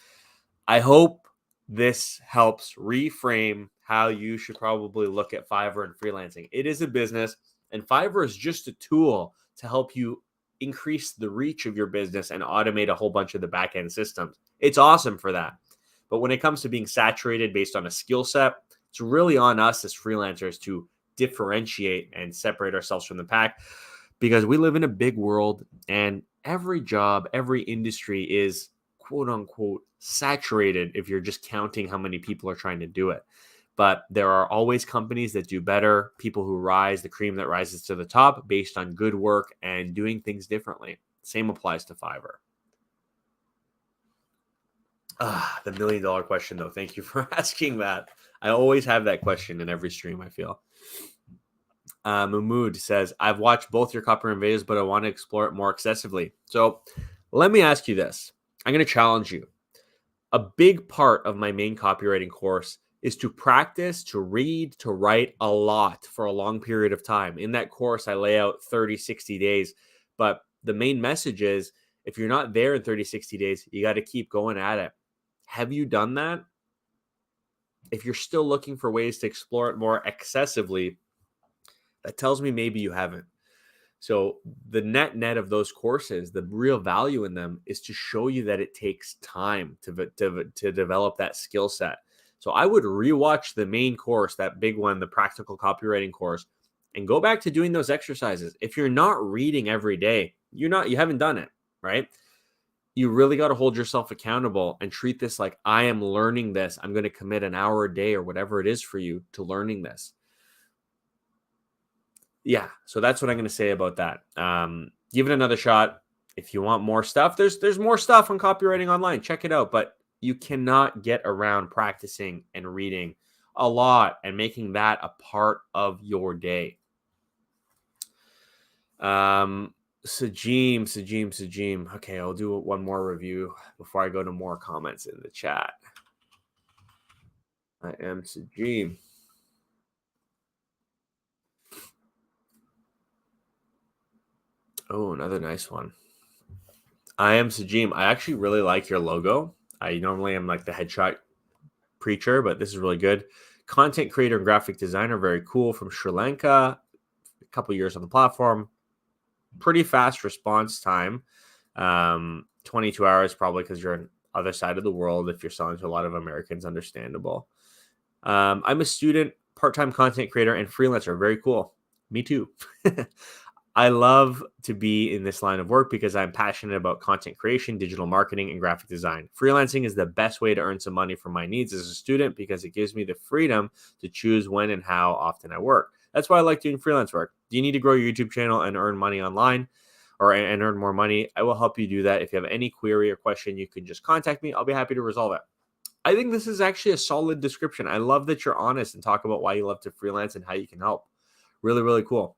I hope this helps reframe how you should probably look at Fiverr and freelancing. It is a business, and Fiverr is just a tool to help you increase the reach of your business and automate a whole bunch of the back-end systems. It's awesome for that. But when it comes to being saturated based on a skill set, It's really on us as freelancers to differentiate and separate ourselves from the pack, because we live in a big world and every job, every industry is quote unquote saturated if you're just counting how many people are trying to do it. But there are always companies that do better, people who rise, the cream that rises to the top based on good work and doing things differently. Same applies to Fiverr. The $1 million question, though. Thank you for asking that. I always have that question in every stream, I feel. Mahmood says, I've watched both your copywriting videos, but I want to explore it more excessively. So let me ask you this. I'm going to challenge you. A big part of my main copywriting course is to practice, to read, to write a lot for a long period of time. In that course, I lay out 30, 60 days. But the main message is, if you're not there in 30, 60 days, you got to keep going at it. Have you done that? If you're still looking for ways to explore it more excessively, that tells me maybe you haven't. So the net of those courses, the real value in them is to show you that it takes time to develop that skill set. So I would rewatch the main course, that big one, the practical copywriting course, and go back to doing those exercises. If you're not reading every day, you haven't done it, right? You really got to hold yourself accountable and treat this like, I am learning this. I'm going to commit an hour a day or whatever it is for you to learning this. Yeah, so that's what I'm going to say about that. Give it another shot. If you want more stuff, there's more stuff on copywriting online. Check it out. But you cannot get around practicing and reading a lot and making that a part of your day. Sajim. Okay, I'll do one more review before I go to more comments in the chat. I am Sajim. Oh, another nice one. I am Sajim. I actually really like your logo. I normally am like the headshot preacher, but this is really good. Content creator and graphic designer, very cool, from Sri Lanka. A couple years on the platform. Pretty fast response time. 22 hours probably, because you're on the other side of the world. If you're selling to a lot of Americans, understandable. I'm a student, part-time content creator, and freelancer. Very cool. Me too. I love to be in this line of work because I'm passionate about content creation, digital marketing, and graphic design. Freelancing is the best way to earn some money for my needs as a student because it gives me the freedom to choose when and how often I work. That's why I like doing freelance work. Do you need to grow your YouTube channel and earn money online and earn more money? I will help you do that. If you have any query or question, you can just contact me. I'll be happy to resolve it. I think this is actually a solid description. I love that you're honest and talk about why you love to freelance and how you can help. Really, really cool.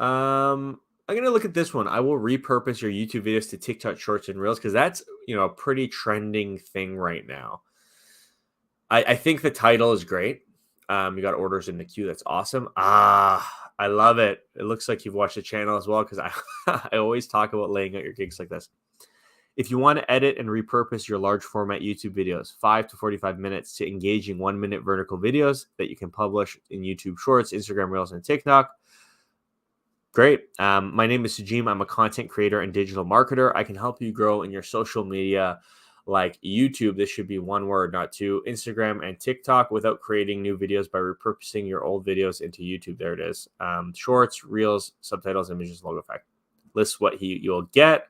I'm going to look at this one. I will repurpose your YouTube videos to TikTok shorts and reels because that's, a pretty trending thing right now. I think the title is great. You got orders in the queue. That's awesome. I love it. It looks like you've watched the channel as well because I always talk about laying out your gigs like this. If you want to edit and repurpose your large format YouTube videos, 5 to 45 minutes to engaging 1-minute vertical videos that you can publish in YouTube Shorts, Instagram Reels, and TikTok. Great. My name is Sajim. I'm a content creator and digital marketer. I can help you grow in your social media like YouTube. This should be one word, not two. Instagram and TikTok without creating new videos by repurposing your old videos into YouTube. There it is. Shorts, Reels, subtitles, images, logo effect. List what you'll get.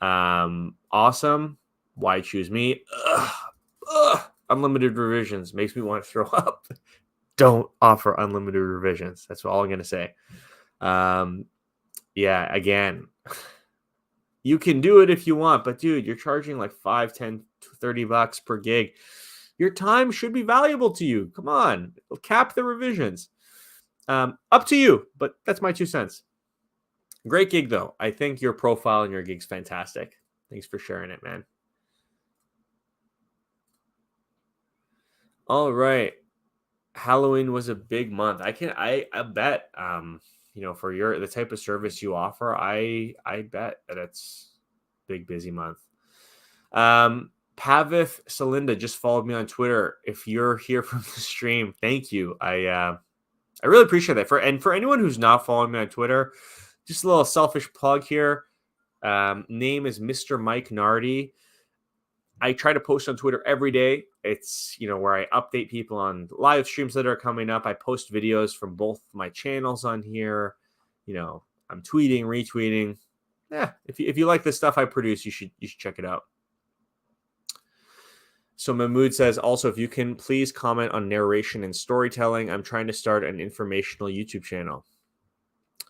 Awesome. Why choose me? Unlimited revisions makes me want to throw up. Don't offer unlimited revisions. That's all I'm going to say. Yeah, again, you can do it if you want, but dude, you're charging like $5, $10, $30 per gig. Your time should be valuable to you. Come on, cap the revisions. Up to you, but that's my 2 cents. Great gig though. I think your profile and your gig's fantastic. Thanks for sharing it, man. All right. Halloween was a big month. I bet, for the type of service you offer, I bet that it's big, busy month. Pavith Salinda just followed me on Twitter. If you're here from the stream, thank you. I really appreciate that. For anyone who's not following me on Twitter, just a little selfish plug here. Name is Mr. Mike Nardi. I try to post on Twitter every day. It's, where I update people on live streams that are coming up. I post videos from both my channels on here. I'm tweeting, retweeting. Yeah, if you like the stuff I produce, you should check it out. So Mahmood says, also, if you can please comment on narration and storytelling. I'm trying to start an informational YouTube channel.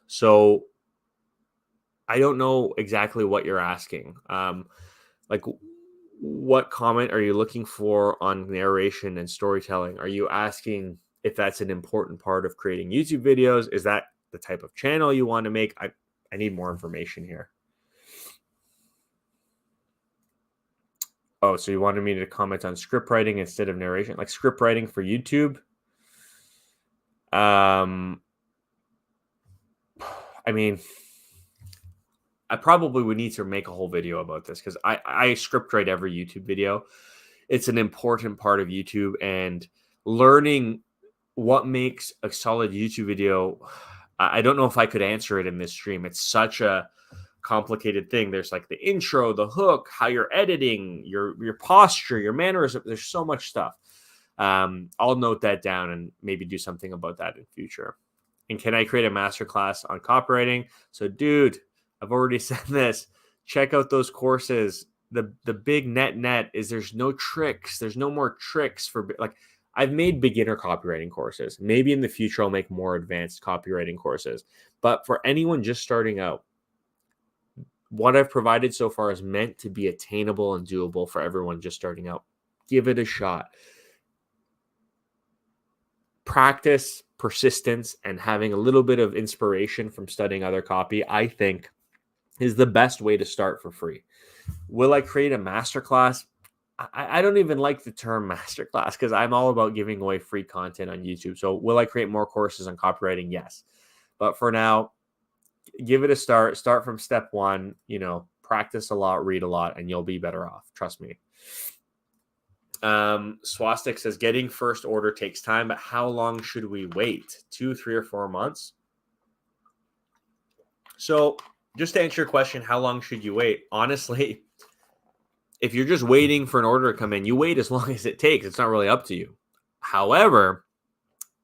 So I don't know exactly what you're asking. Like, what comment are you looking for on narration and storytelling? Are you asking if that's an important part of creating YouTube videos? Is that the type of channel you want to make? I need more information here. Oh, so you wanted me to comment on script writing instead of narration, like script writing for YouTube? I mean, I probably would need to make a whole video about this because I script write every YouTube video. It's an important part of YouTube, and learning what makes a solid YouTube video, I don't know if I could answer it in this stream. It's such a complicated thing. There's like the intro, the hook, how you're editing, your posture, your mannerism. There's so much stuff. I'll note that down and maybe do something about that in future. And can I create a masterclass on copywriting? So, dude, I've already said this. Check out those courses. The big net is there's no tricks. There's no more tricks for, like, I've made beginner copywriting courses. Maybe in the future I'll make more advanced copywriting courses. But for anyone just starting out, what I've provided so far is meant to be attainable and doable for everyone just starting out. Give it a shot. Practice, persistence, and having a little bit of inspiration from studying other copy, I think, is the best way to start for free. Will I create a masterclass? I don't even like the term masterclass because I'm all about giving away free content on YouTube. So will I create more courses on copywriting? Yes. But for now, give it a start. Start from step one, practice a lot, read a lot, and you'll be better off. Trust me. Swastik says, getting first order takes time, but how long should we wait? 2, 3, or 4 months? So just to answer your question, how long should you wait? Honestly, if you're just waiting for an order to come in, you wait as long as it takes. It's not really up to you. However,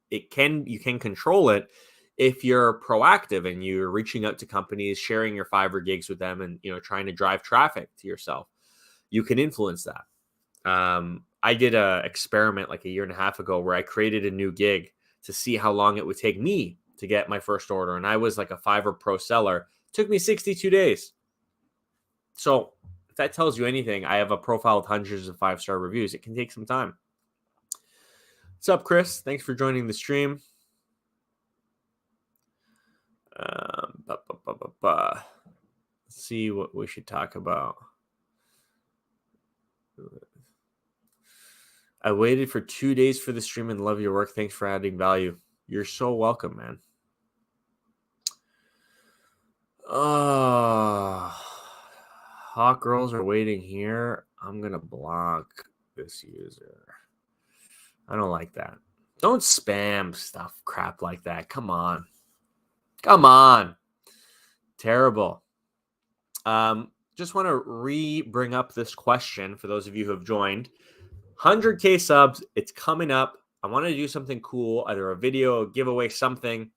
you can control it if you're proactive and you're reaching out to companies, sharing your Fiverr gigs with them, and trying to drive traffic to yourself. You can influence that. I did an experiment like a year and a half ago where I created a new gig to see how long it would take me to get my first order. And I was like a Fiverr pro seller. It took me 62 days. So if that tells you anything, I have a profile with hundreds of 5-star reviews. It can take some time. What's up, Chris? Thanks for joining the stream. Let's see what we should talk about. I waited for 2 days for the stream and love your work. Thanks for adding value. You're so welcome, man. Hot girls are waiting here. I'm going to block this user. I don't like that. Don't spam stuff, crap like that. Come on. Terrible. Just want to bring up this question for those of you who have joined. 100K subs, it's coming up. I want to do something cool, either a video, a giveaway, something.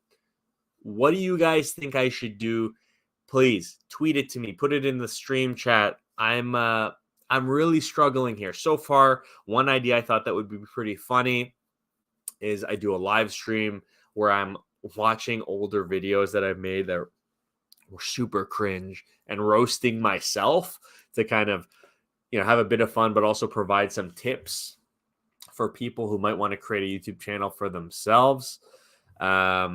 What do you guys think I should do? Please tweet it to me. Put it in the stream chat. I'm really struggling here. So far, one idea I thought that would be pretty funny is I do a live stream where I'm watching older videos that I've made that were super cringe and roasting myself to kind of have a bit of fun, but also provide some tips for people who might want to create a YouTube channel for themselves. I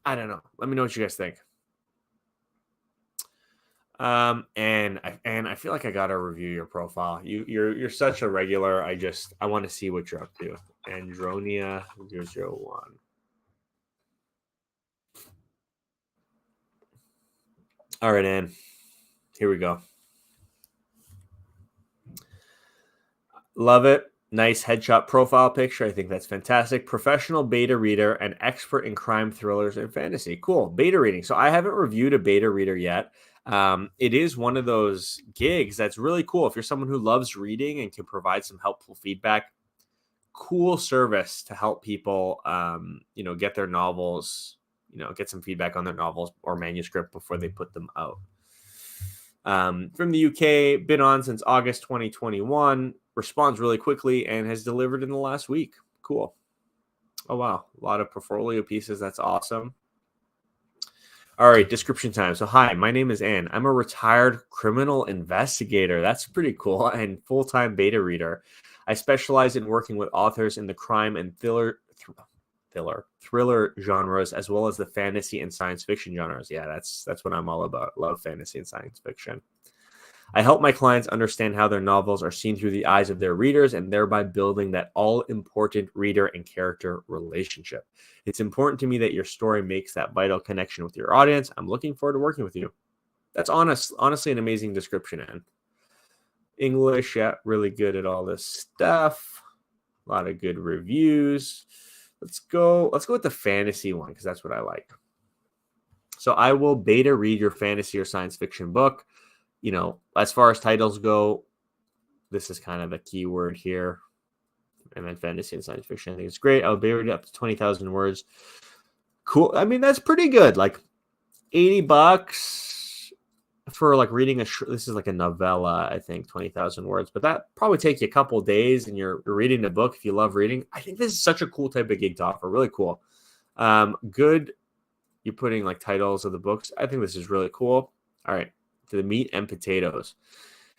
don't know. Let me know what you guys think. And I feel like I gotta review your profile. You're such a regular. I want to see what you're up to. Andronia 001. All right, Ann. Here we go. Love it. Nice headshot profile picture. I think that's fantastic. Professional beta reader and expert in crime thrillers and fantasy. Cool. Beta reading. So I haven't reviewed a beta reader yet. It is one of those gigs that's really cool. If you're someone who loves reading and can provide some helpful feedback, cool service to help people, get their novels, get some feedback on their novels or manuscript before they put them out. From the UK, been on since August 2021, responds really quickly and has delivered in the last week. Cool. Oh, wow. A lot of portfolio pieces. That's awesome. All right, description time. So, hi, my name is Ann. I'm a retired criminal investigator. That's pretty cool. And full-time beta reader. I specialize in working with authors in the crime and thriller genres, as well as the fantasy and science fiction genres. Yeah, that's what I'm all about. Love fantasy and science fiction. I help my clients understand how their novels are seen through the eyes of their readers and thereby building that all-important reader and character relationship. It's important to me that your story makes that vital connection with your audience. I'm looking forward to working with you. That's honestly an amazing description, Anne. English, yeah, really good at all this stuff. A lot of good reviews. Let's go with the fantasy one because that's what I like. So I will beta read your fantasy or science fiction book. As far as titles go, this is kind of a keyword here. And then fantasy and science fiction, I think it's great. I'll beta read up to 20,000 words. Cool. I mean, that's pretty good. Like $80 for like reading this is like a novella, I think, 20,000 words, but that probably take you a couple of days and you're reading the book. If you love reading, I think this is such a cool type of gig to offer. Really cool. Good. You're putting like titles of the books. I think this is really cool. All right. To the meat and potatoes.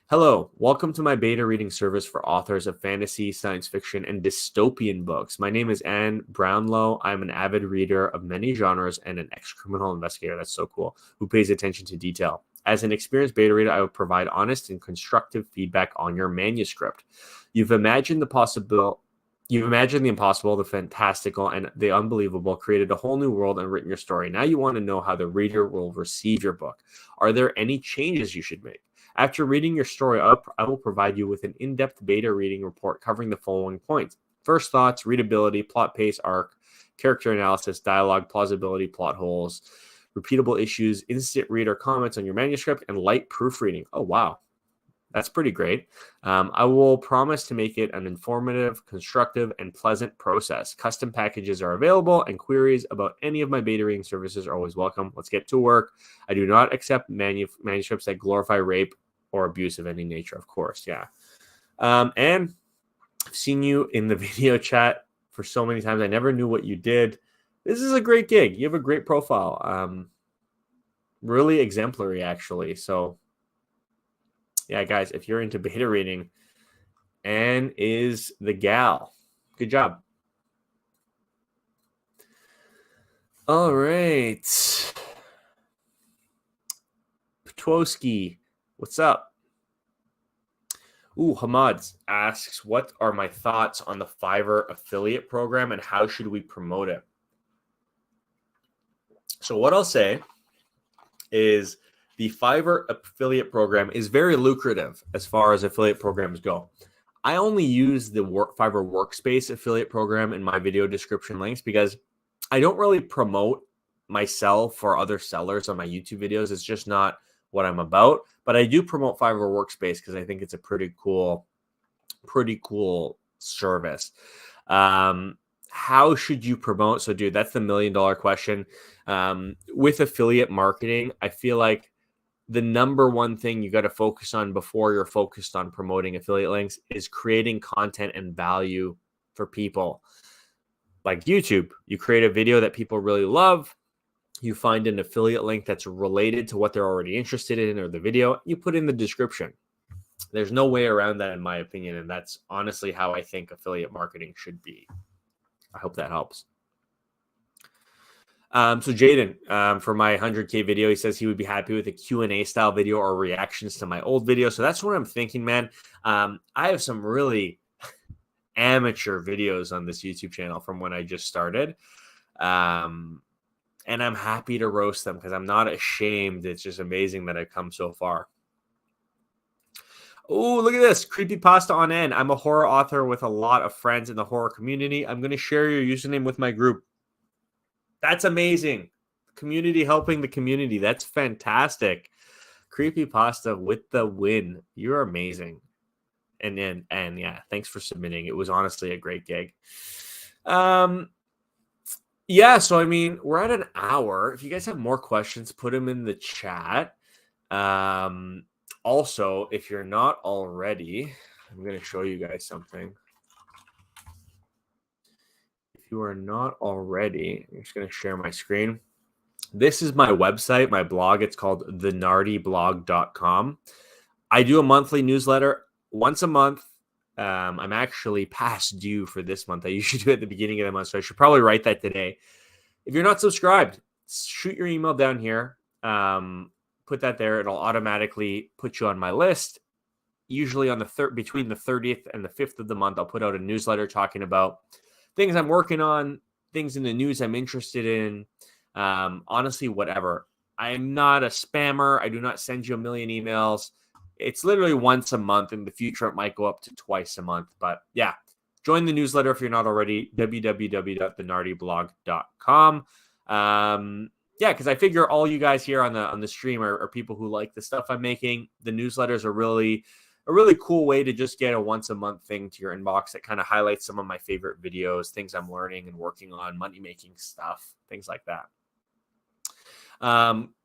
Hello, welcome to my beta reading service for authors of fantasy, science fiction, and dystopian books. My name is Anne Brownlow. I'm an avid reader of many genres and an ex-criminal investigator. That's so cool. Who pays attention to detail. As an experienced beta reader, I will provide honest and constructive feedback on your manuscript. You've imagined the impossible, the fantastical, and the unbelievable, created a whole new world and written your story. Now you want to know how the reader will receive your book. Are there any changes you should make? After reading your story up, I will provide you with an in-depth beta reading report covering the following points. First thoughts, readability, plot pace, arc, character analysis, dialogue, plausibility, plot holes, repeatable issues, instant reader comments on your manuscript, and light proofreading. Oh, wow. That's pretty great. I will promise to make it an informative, constructive, and pleasant process. Custom packages are available, and queries about any of my beta reading services are always welcome. Let's get to work. I do not accept manuscripts that glorify rape or abuse of any nature, of course. Yeah. And I've seen you in the video chat for so many times. I never knew what you did. This is a great gig. You have a great profile. Really exemplary, actually. So, yeah, guys, if you're into beta reading, Anne is the gal. Good job. All right. Ptwoski, what's up? Ooh, Hamad asks, what are my thoughts on the Fiverr affiliate program and how should we promote it? So what I'll say is the Fiverr affiliate program is very lucrative as far as affiliate programs go. I only use the Fiverr Workspace affiliate program in my video description links because I don't really promote myself or other sellers on my YouTube videos. It's just not what I'm about. But I do promote Fiverr Workspace because I think it's a pretty cool service. How should you promote? So, dude, that's the $1 million question. With affiliate marketing, I feel like the number one thing you got to focus on before you're focused on promoting affiliate links is creating content and value for people. Like YouTube, you create a video that people really love. You find an affiliate link that's related to what they're already interested in or the video. You put in the description. There's no way around that, in my opinion. And that's honestly how I think affiliate marketing should be. I hope that helps. So Jaden, for my 100K video, he says he would be happy with a Q&A style video or reactions to my old video. So that's what I'm thinking, man. I have some really amateur videos on this YouTube channel from when I just started. And I'm happy to roast them because I'm not ashamed. It's just amazing that I've come so far. Oh, look at this. Creepypasta on end. I'm a horror author with a lot of friends in the horror community. I'm going to share your username with my group. That's amazing. Community helping the community. That's fantastic. Creepypasta with the win. You're amazing. And yeah, thanks for submitting. It was honestly a great gig. Yeah, so I mean, we're at an hour. If you guys have more questions, put them in the chat. Also, if you're not already, I'm going to show you guys something. If you are not already, I'm just going to share my screen. This is my website, my blog. It's called thenardyblog.com. I do a monthly newsletter once a month. I'm actually past due for this month. I usually do it at the beginning of the month, so I should probably write that today. If you're not subscribed, shoot your email down here. Put that there. It'll automatically put you on my list. Usually on between the 30th and the 5th of the month, I'll put out a newsletter talking about things I'm working on, things in the news I'm interested in. Honestly, whatever. I'm not a spammer. I do not send you a million emails. It's literally once a month. In the future, it might go up to twice a month. But yeah, join the newsletter if you're not already. www.thenardyblog.com. Yeah, because I figure all you guys here on the stream are people who like the stuff I'm making. The newsletters are a really cool way to just get a once a month thing to your inbox that kind of highlights some of my favorite videos, things I'm learning and working on, money making stuff, things like that.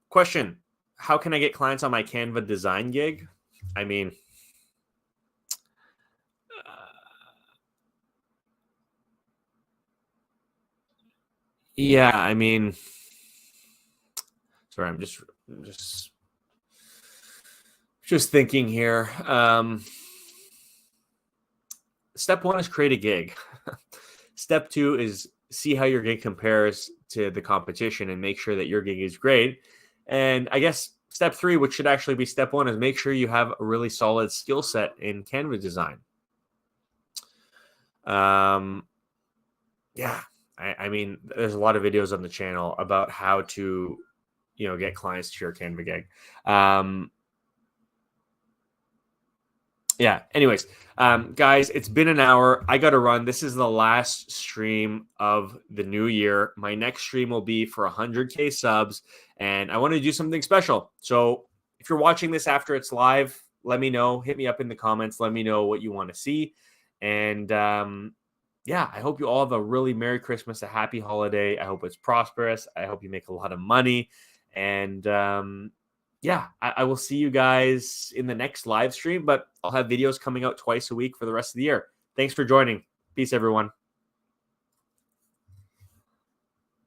Question: how can I get clients on my Canva design gig? I mean, yeah, I mean, sorry, I'm just thinking here. Step one is create a gig. Step two is see how your gig compares to the competition and make sure that your gig is great. And I guess step three, which should actually be step one, is make sure you have a really solid skill set in Canva design. Yeah, I mean, there's a lot of videos on the channel about how to, get clients to your Canva gig. Yeah. Anyways, guys, it's been an hour. I got to run. This is the last stream of the new year. My next stream will be for 100K subs, and I want to do something special. So if you're watching this after it's live, let me know. Hit me up in the comments. Let me know what you want to see. And yeah, I hope you all have a really Merry Christmas, a happy holiday. I hope it's prosperous. I hope you make a lot of money. And yeah, I will see you guys in the next live stream, but I'll have videos coming out twice a week for the rest of the year. Thanks for joining. Peace, everyone.